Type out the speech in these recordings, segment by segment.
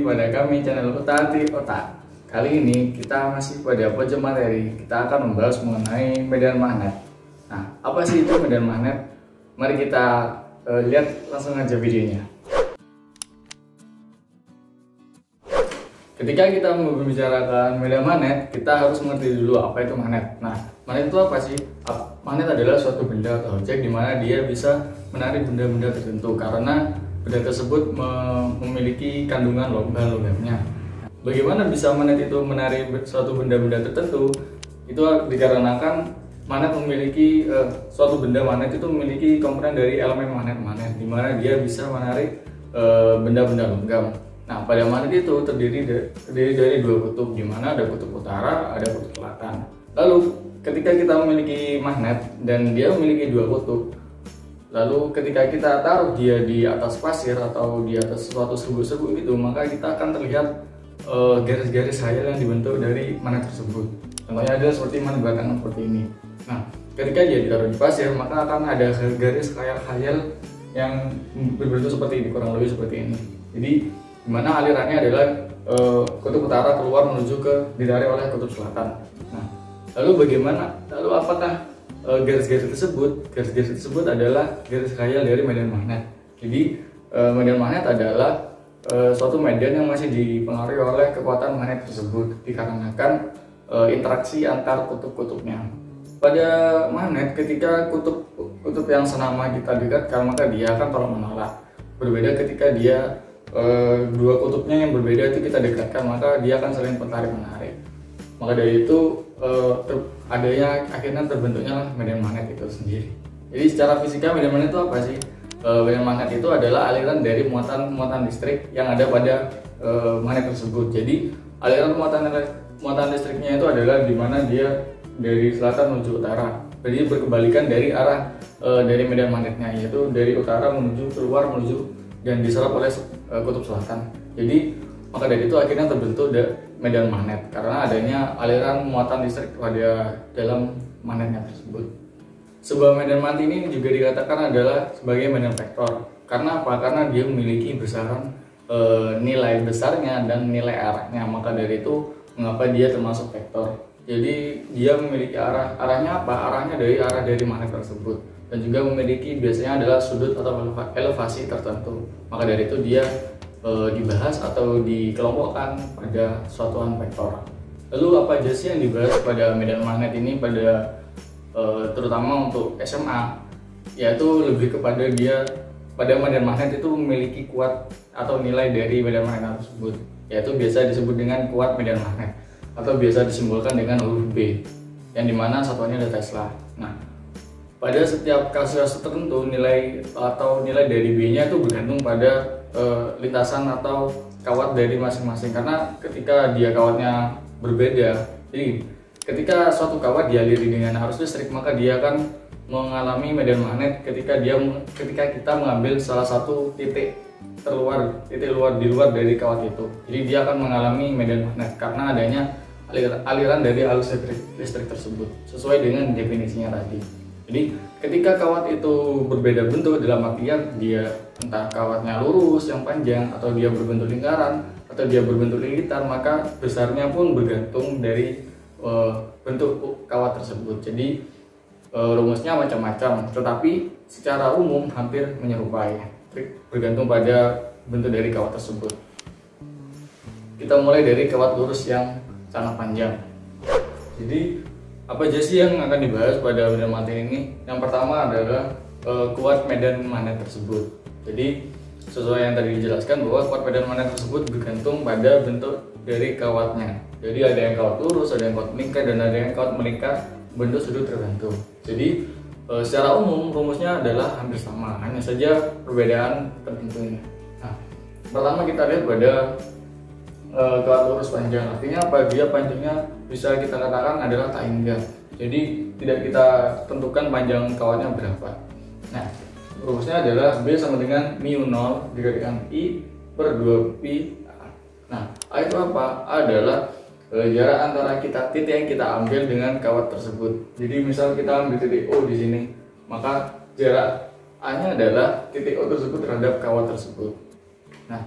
kembali pada kami channel Utati Otak. Kali ini kita masih pada pojok materi. Kita akan membahas mengenai medan magnet. Nah, apa sih itu medan magnet? Mari kita lihat langsung aja videonya. Ketika kita membicarakan medan magnet, kita harus mengerti dulu apa itu magnet. Nah, magnet itu apa sih? Magnet adalah suatu benda atau objek di mana dia bisa menarik benda-benda tertentu karena benda tersebut memiliki kandungan logam-logamnya. Bagaimana bisa magnet itu menarik suatu benda-benda tertentu? Itu dikarenakan magnet memiliki suatu benda magnet itu memiliki komponen dari elemen magnet, di mana dia bisa menarik benda-benda logam. Nah, pada magnet itu terdiri dari dua kutub, di mana ada kutub utara, ada kutub selatan. Lalu, ketika kita memiliki magnet dan dia memiliki dua kutub, lalu ketika kita taruh dia di atas pasir atau di atas suatu serbuk-serbuk itu, maka kita akan terlihat garis-garis khayal yang dibentuk dari magnet tersebut. Contohnya ada seperti magnet belakangan seperti ini. Nah, ketika dia ditaruh di pasir, maka akan ada garis khayal yang berbentuk seperti ini, kurang lebih seperti ini. Jadi, dimana alirannya adalah kutub utara keluar menuju ke ditarik oleh kutub selatan. Nah, lalu bagaimana? Lalu apakah garis-garis tersebut adalah garis khayal dari medan magnet. Jadi medan magnet adalah suatu medan yang masih dipengaruhi oleh kekuatan magnet tersebut dikarenakan interaksi antar kutub-kutubnya. Pada magnet, ketika kutub yang senama kita dekatkan, maka dia akan tolak menolak. Berbeda ketika dia dua kutubnya yang berbeda itu kita dekatkan, maka dia akan saling tarik-menarik. Maka dari itu akhirnya terbentuknya medan magnet itu sendiri. Jadi secara fisika medan magnet itu apa sih? Medan magnet itu adalah aliran dari muatan listrik yang ada pada magnet tersebut. Jadi aliran muatan listriknya itu adalah di mana dia dari selatan menuju utara. Jadi berkebalikan dari arah dari medan magnetnya, yaitu dari utara menuju keluar menuju dan diserap oleh kutub selatan. Jadi maka dari itu akhirnya terbentuk medan magnet karena adanya aliran muatan listrik pada dalam magnetnya tersebut. Sebuah medan magnet ini juga dikatakan adalah sebagai medan vektor. Karena apa? Karena dia memiliki besaran nilai besarnya dan nilai arahnya. Maka dari itu mengapa dia termasuk vektor. Jadi dia memiliki arahnya apa? Arahnya dari magnet tersebut. Dan juga memiliki biasanya adalah sudut atau elevasi tertentu. Maka dari itu dia dibahas atau dikelompokkan pada satuan vektor. Lalu apa aja sih yang dibahas pada medan magnet ini terutama untuk SMA, yaitu lebih kepada dia pada medan magnet itu memiliki kuat atau nilai dari medan magnet tersebut, yaitu biasa disebut dengan kuat medan magnet atau biasa disimbolkan dengan huruf B, yang dimana satuannya ada Tesla. Nah, pada setiap kasus tertentu nilai dari B-nya itu bergantung pada lintasan atau kawat dari masing-masing, karena ketika dia kawatnya berbeda, jadi ketika suatu kawat dialiri dengan arus listrik, maka dia akan mengalami medan magnet ketika kita mengambil salah satu titik di luar dari kawat itu. Jadi dia akan mengalami medan magnet karena adanya aliran dari arus listrik tersebut sesuai dengan definisinya tadi. Jadi ketika kawat itu berbeda bentuk, dalam artian dia entah kawatnya lurus yang panjang, atau dia berbentuk lingkaran, atau dia berbentuk lingkar, maka besarnya pun bergantung dari bentuk kawat tersebut. Jadi rumusnya macam-macam, tetapi secara umum hampir menyerupai, bergantung pada bentuk dari kawat tersebut. Kita mulai dari kawat lurus yang sangat panjang. Jadi apa aja sih yang akan dibahas pada medan magnet ini? Yang pertama adalah kuat medan magnet tersebut. Jadi sesuai yang tadi dijelaskan bahwa kuat medan magnet tersebut bergantung pada bentuk dari kawatnya. Jadi ada yang kawat lurus, ada yang kawat melingkar, dan ada yang kawat melingkar bentuk sudut tertentu. Jadi secara umum rumusnya adalah hampir sama, hanya saja perbedaan tertentunya. Nah, pertama kita lihat pada kawat lurus panjang. Artinya apa? Dia panjangnya bisa kita katakan adalah tak hingga. Jadi tidak kita tentukan panjang kawatnya berapa. Nah, rumusnya adalah B sama dengan mu 0 dikalikan I per 2pi. Nah, A itu apa? A adalah jarak antara titik yang kita ambil dengan kawat tersebut. Jadi misal kita ambil titik O di sini, maka jarak A-nya adalah titik O tersebut terhadap kawat tersebut. Nah,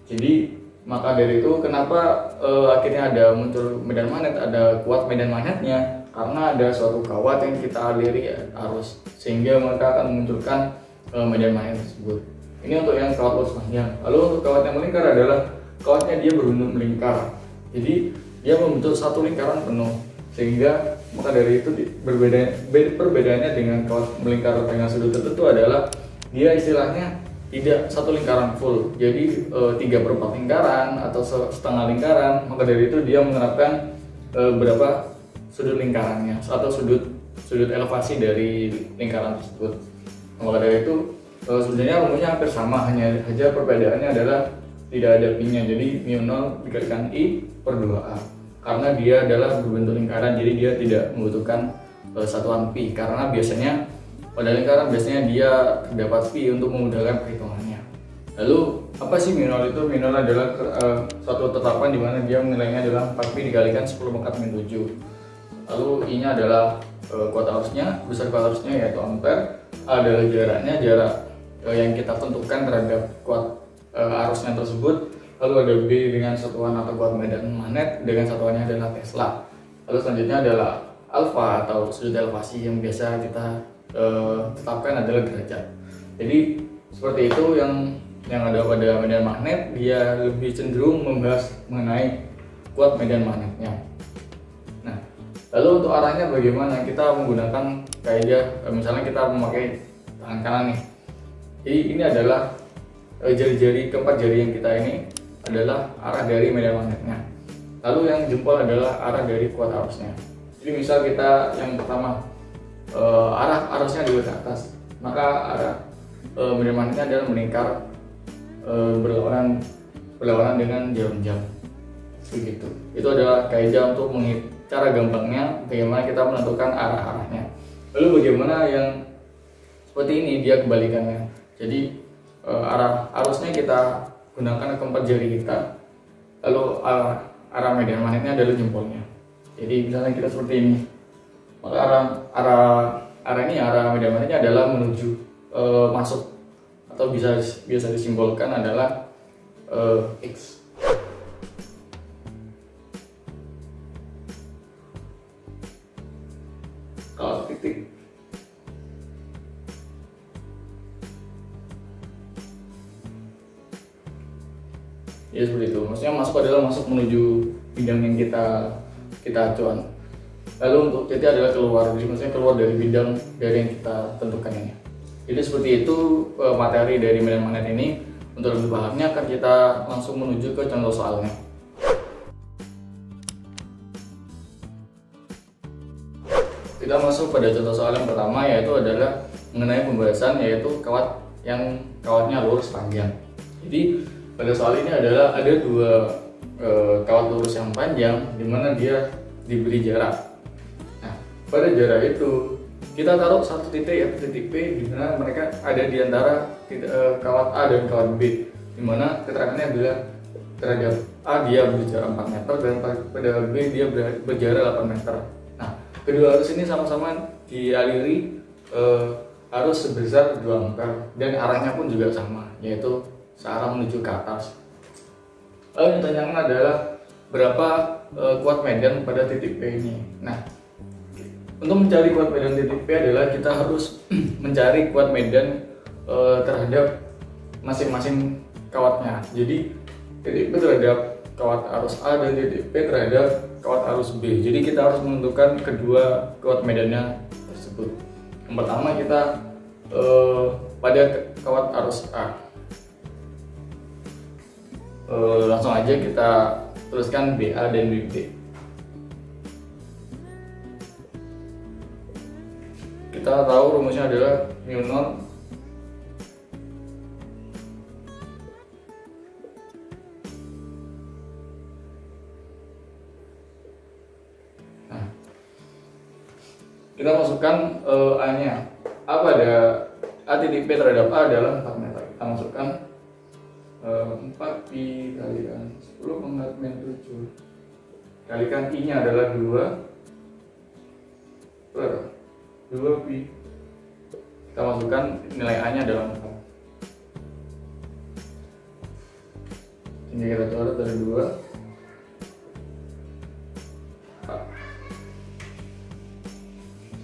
jadi Maka dari itu kenapa akhirnya ada muncul medan magnet, ada kuat medan magnetnya, karena ada suatu kawat yang kita aliri arus sehingga maka akan memunculkan medan magnet tersebut. Ini untuk yang kawat lurus panjang. Lalu untuk kawat yang melingkar adalah kawatnya dia berbentuk melingkar. Jadi dia membentuk satu lingkaran penuh, sehingga maka dari itu perbedaannya dengan kawat melingkar dengan sudut tertentu adalah dia istilahnya tidak satu lingkaran full, jadi 3/4 lingkaran atau setengah lingkaran. Maka dari itu dia menerapkan berapa sudut lingkarannya atau sudut elevasi dari lingkaran tersebut. Maka dari itu sebenarnya rumusnya hampir sama, hanya saja perbedaannya adalah tidak ada pi-nya, jadi μ0 dikalikan I per 2A, karena dia adalah berbentuk lingkaran, jadi dia tidak membutuhkan satuan pi, karena biasanya pada lingkaran biasanya dia terdapat pi untuk memudahkan perhitungannya. Lalu apa sih μ0 itu? μ0 adalah suatu tetapan di mana dia nilainya adalah 4 pi dikalikan 10 pangkat min 7. Lalu I-nya adalah kuat arusnya, besar kuat arusnya yaitu ampere. A adalah jaraknya, jarak yang kita tentukan terhadap kuat arusnya tersebut. Lalu ada B dengan satuan atau kuat medan magnet dengan satuannya adalah Tesla. Lalu selanjutnya adalah alfa atau sudut elevasi yang biasa kita tetapkan adalah derajat. Jadi seperti itu yang ada pada medan magnet, dia lebih cenderung membahas mengenai kuat medan magnetnya. Nah, lalu untuk arahnya bagaimana? Kita menggunakan kaidah, misalnya kita memakai tangan kanan nih. Jadi ini adalah jari-jari, keempat jari yang kita ini adalah arah dari medan magnetnya. Lalu yang jempol adalah arah dari kuat arusnya. Jadi misal kita yang pertama arah arusnya adalah ke atas, maka arah medan magnetnya adalah meningkar berlawanan dengan jarum jam. Begitu. Itu adalah kaidah untuk cara gampangnya bagaimana kita menentukan arah-arahnya. Lalu bagaimana yang seperti ini dia kebalikannya. Jadi arah arusnya kita gunakan keempat jari kita, lalu arah medan magnetnya adalah jempolnya. Jadi misalnya kita seperti ini, maka arah medan magnetnya adalah menuju masuk, atau biasa disimbolkan adalah X. Kalau titik ya seperti itu, maksudnya masuk adalah masuk menuju bidang yang kita acuan. Lalu untuk titik adalah keluar, jadi maksudnya keluar dari bidang dari yang kita tentukan ini. Jadi seperti itu materi dari medan magnet ini. Untuk lebih pahamnya akan kita langsung menuju ke contoh soalnya. Kita masuk pada contoh soal yang pertama, yaitu adalah mengenai pembahasan yaitu kawatnya lurus panjang. Jadi pada soal ini adalah ada dua kawat lurus yang panjang di mana dia diberi jarak. Nah, pada jarak itu kita taruh satu titik yaitu titik P, di mana mereka ada di antara kawat A dan kawat B, di mana keterangannya adalah terhadap A dia berjarak 4 meter dan pada B dia berjarak 8 meter. Nah, kedua arus ini sama-sama dialiri arus sebesar 2 ampere dan arahnya pun juga sama, yaitu searah menuju ke atas. Lalu yang ditanyakan adalah berapa kuat medan pada titik P ini. Nah, untuk mencari kuat medan titik P adalah kita harus mencari kuat medan terhadap masing-masing kawatnya. Jadi titik P terhadap kawat arus A dan titik P terhadap kawat arus B. Jadi kita harus menentukan kedua kuat medannya tersebut. Yang pertama kita pada kawat arus A. Langsung aja kita tuliskan BA dan BB. Kita tahu rumusnya adalah μ0 nah, kita masukkan A-nya. A pada A titik P terhadap A adalah 4 meter. Kita masukkan 4 pi kalikan 10 pangkat min 7 kalikan I-nya adalah 2 per 2 pi. Kita masukkan nilai A nya adalah 4, Sehingga kita coret dari 2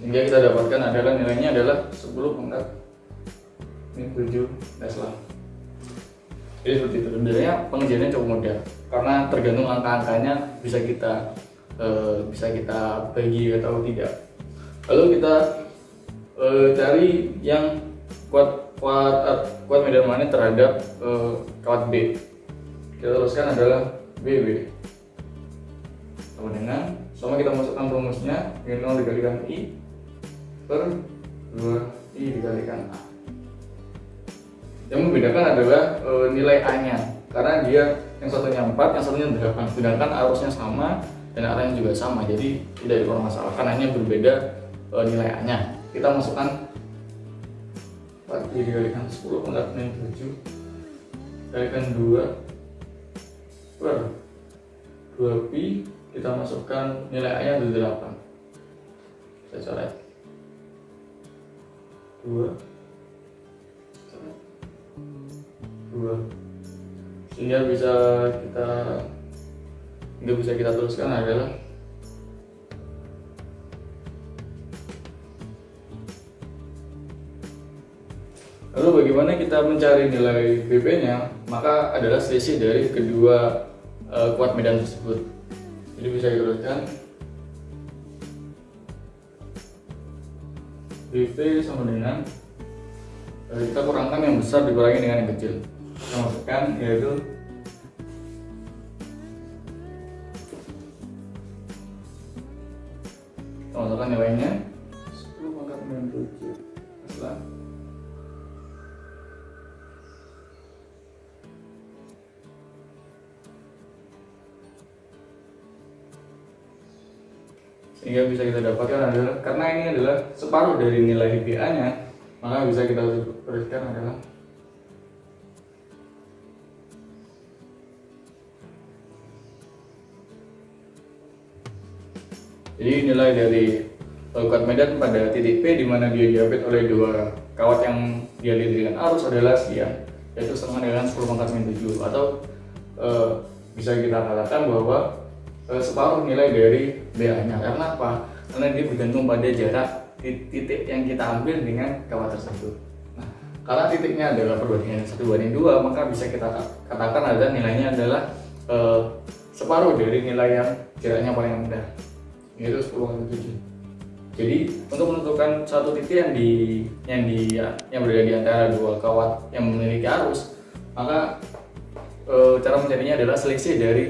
sehingga kita dapatkan adalah nilainya adalah 10 pangkat min 7 Tesla. Jadi seperti itu. Sebenarnya pengerjaannya cukup mudah karena tergantung angka-angkanya bisa kita bagi atau tidak. Lalu kita cari yang kuat medan magnet terhadap kawat B. Kita teruskan adalah BB sama dengan kita masukkan rumusnya, ini 0 dikalikan I per 2I dikalikan A. Yang membedakan adalah nilai A nya, karena dia yang satunya 4, yang satunya 8, sedangkan arusnya sama dan arahnya juga sama, jadi tidak dipermasalahkan, hanya berbeda nilai A nya. Kita masukkan 4I dikalikan 10 pangkat min 7 dikalikan 2 per 2pi, kita masukkan nilai A nya 8. Saya coret 2 sehingga bisa kita teruskan adalah lalu bagaimana kita mencari nilai BP nya, maka adalah selisih dari kedua kuat medan tersebut. Jadi bisa dituliskan BP sama dengan kita kurangkan yang besar dikurangi dengan yang kecil. Kita masukkan yaitu kita masukkan nilainya 10 pangkat min 7 Tesla. Sehingga bisa kita dapatkan adalah, karena ini adalah separuh dari nilai BA nya, maka bisa kita tuliskan adalah jadi nilai dari kuat medan pada titik P di mana dia diapit oleh dua kawat yang dialiri dengan arus adalah sekian, yaitu sama dengan 10 pangkat min 7, atau bisa kita katakan bahwa separuh nilai dari BA nya. Karena apa? Karena dia bergantung pada jarak titik yang kita ambil dengan kawat tersebut. Nah, karena titiknya adalah perbandingan 1:2, maka bisa kita katakan ada nilainya adalah separuh dari nilai yang jaraknya paling rendah, yaitu 10/7. Jadi untuk menentukan satu titik yang berada di antara dua kawat yang memiliki arus, maka cara mencarinya adalah selisih dari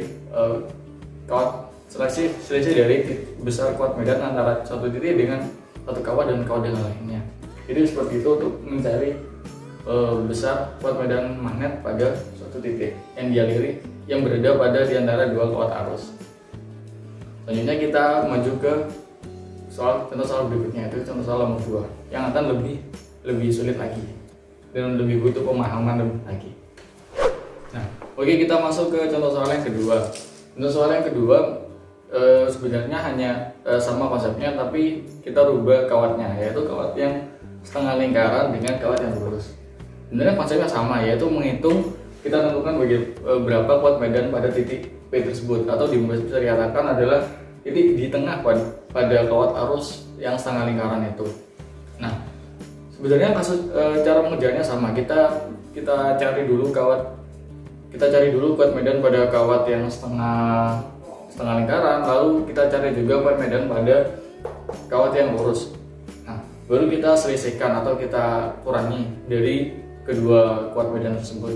selisih dari besar kuat medan antara satu titik dengan satu kawat dan kawat yang lainnya. Jadi seperti itu untuk mencari besar kuat medan magnet pada suatu titik yang dialiri yang berada pada di antara dua kawat arus. Selanjutnya kita maju ke contoh soal berikutnya, itu contoh soal nomor 2 yang akan lebih sulit lagi dan lebih butuh pemahaman lebih lagi. Nah, oke, kita masuk ke contoh soal yang kedua. Contoh soal yang kedua sebenarnya hanya sama konsepnya, tapi kita rubah kawatnya, yaitu kawat yang setengah lingkaran dengan kawat yang lurus. Sebenarnya konsepnya sama, yaitu menghitung, kita tentukan berapa kuat medan pada titik P tersebut, atau bisa dikatakan adalah titik di tengah pada kawat arus yang setengah lingkaran itu. Nah, sebenarnya cara mengerjakannya sama. Kita cari dulu kuat medan pada kawat yang setengah lingkaran, lalu kita cari juga kuat medan pada kawat yang lurus. Nah, baru kita selisihkan atau kita kurangi dari kedua kuat medan tersebut.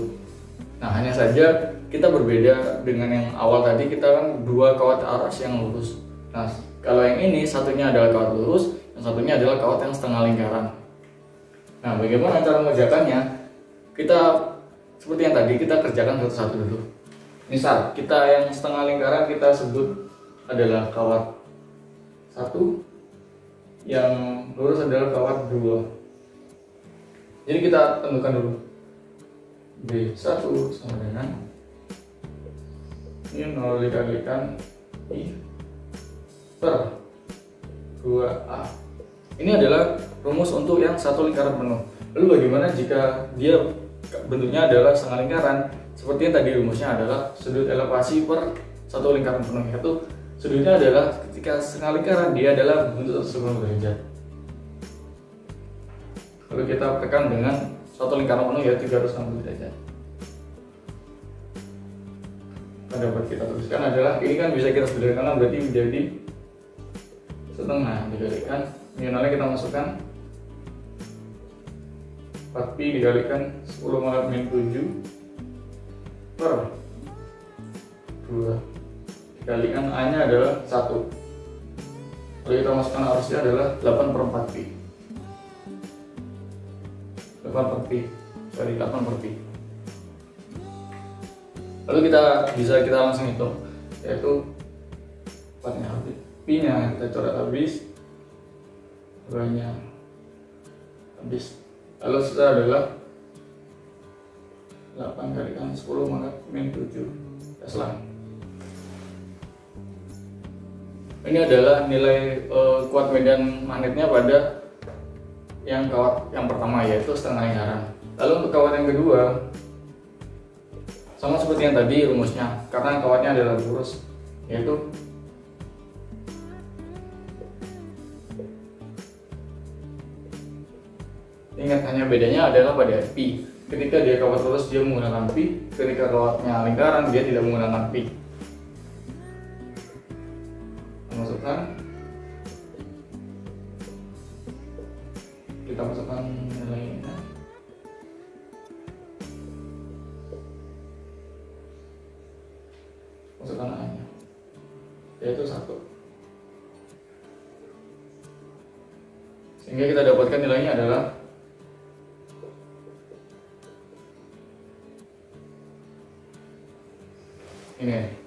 Nah, hanya saja kita berbeda dengan yang awal tadi, kita kan dua kawat arus yang lurus. Nah, kalau yang ini satunya adalah kawat lurus, yang satunya adalah kawat yang setengah lingkaran. Nah, bagaimana cara mengerjakannya? Kita seperti yang tadi, kita kerjakan satu-satu dulu. Misal kita yang setengah lingkaran kita sebut adalah kawat 1, yang lurus adalah kawat 2. Jadi kita tentukan dulu B1 sama dengan ini 0 dikalikan I per 2A. Ini adalah rumus untuk yang satu lingkaran penuh. Lalu bagaimana jika dia bentuknya adalah setengah lingkaran. Seperti yang tadi rumusnya adalah sudut elevasi per satu lingkaran penuh, yaitu sudutnya adalah ketika setengah lingkaran dia adalah bentuk 180 derajat. Lalu kita tekan dengan satu lingkaran penuh yaitu 360 derajat. Yang dapat kita tuliskan adalah, ini kan bisa kita sederhanakan berarti menjadi setengah dikalikan nominalnya kita masukkan 4pi dikalikan 10 pangkat min 7 per 2 dikalikan A nya adalah 1. Lalu kita masukkan arusnya adalah 8 per 4pi 8 per pi. Lalu kita langsung hitung, yaitu 4 nya habis, pi nya kita coret habis, 2 nya habis. Lalu sisa adalah 8 kalikan 10 pangkat min 7 Tesla. Ini adalah nilai kuat medan magnetnya pada kawat yang pertama, yaitu setengah lingkaran. Lalu untuk kawat yang kedua, sama seperti yang tadi rumusnya, karena kawatnya adalah lurus, yaitu ingat hanya bedanya adalah pada pi. Ketika dia kawat lurus dia menggunakan pi, ketika kawatnya lingkaran dia tidak menggunakan pi. Kita masukkan nilainya. Masukkan A nya, yaitu 1. Sehingga kita dapatkan nilainya adalah ini.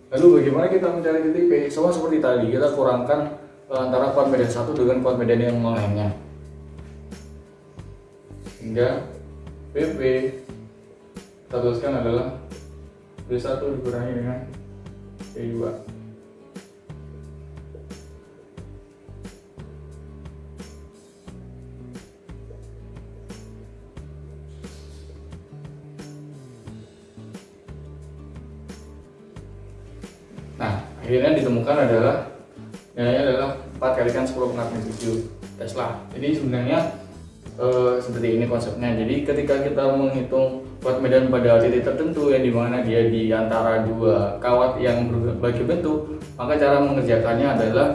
Lalu bagaimana kita mencari titik P? Sama seperti tadi, kita kurangkan antara kuat medan satu dengan kuat medan yang lainnya, sehingga PP kita tuliskan adalah B1 dikurangi dengan B2. Nah, akhirnya ditemukan adalah nilainya adalah 4 kalikan 10 pangkat min 7 Tesla. Jadi sebenarnya seperti ini konsepnya. Jadi ketika kita menghitung kuat medan pada titik tertentu yang dimana dia di antara dua kawat yang berbagi bentuk, maka cara mengerjakannya adalah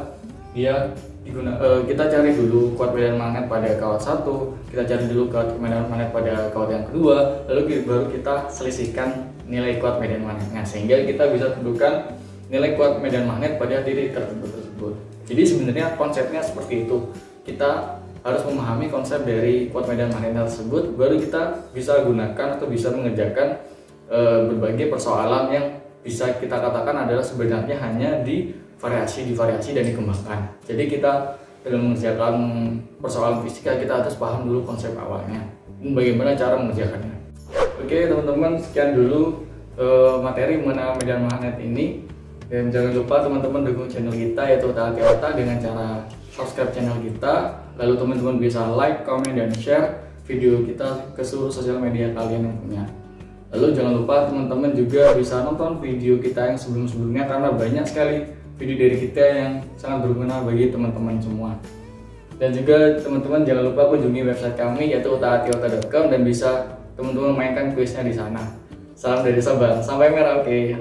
kita cari dulu kuat medan magnet pada kawat satu, kita cari dulu kuat medan magnet pada kawat yang kedua, lalu baru kita selisihkan nilai kuat medan magnetnya, sehingga kita bisa tentukan nilai kuat medan magnet pada titik tertentu tersebut. Jadi sebenarnya konsepnya seperti itu. Kita harus memahami konsep dari kuat medan magnet tersebut, baru kita bisa gunakan atau bisa mengerjakan berbagai persoalan yang bisa kita katakan adalah sebenarnya hanya divariasi dan dikembangkan. Jadi kita dalam mengerjakan persoalan fisika kita harus paham dulu konsep awalnya dan bagaimana cara mengerjakannya. Oke teman-teman, sekian dulu materi mengenai medan magnet ini. Dan jangan lupa teman-teman dukung channel kita yaitu Otak dengan cara subscribe channel kita. Lalu teman-teman bisa like, comment, dan share video kita ke seluruh sosial media kalian yang punya. Lalu jangan lupa teman-teman juga bisa nonton video kita yang sebelum-sebelumnya, karena banyak sekali video dari kita yang sangat berguna bagi teman-teman semua. Dan juga teman-teman jangan lupa kunjungi website kami yaitu otakatiota.com dan bisa teman-teman mainkan kuisnya di sana. Salam dari Sabang, sampai Merauke.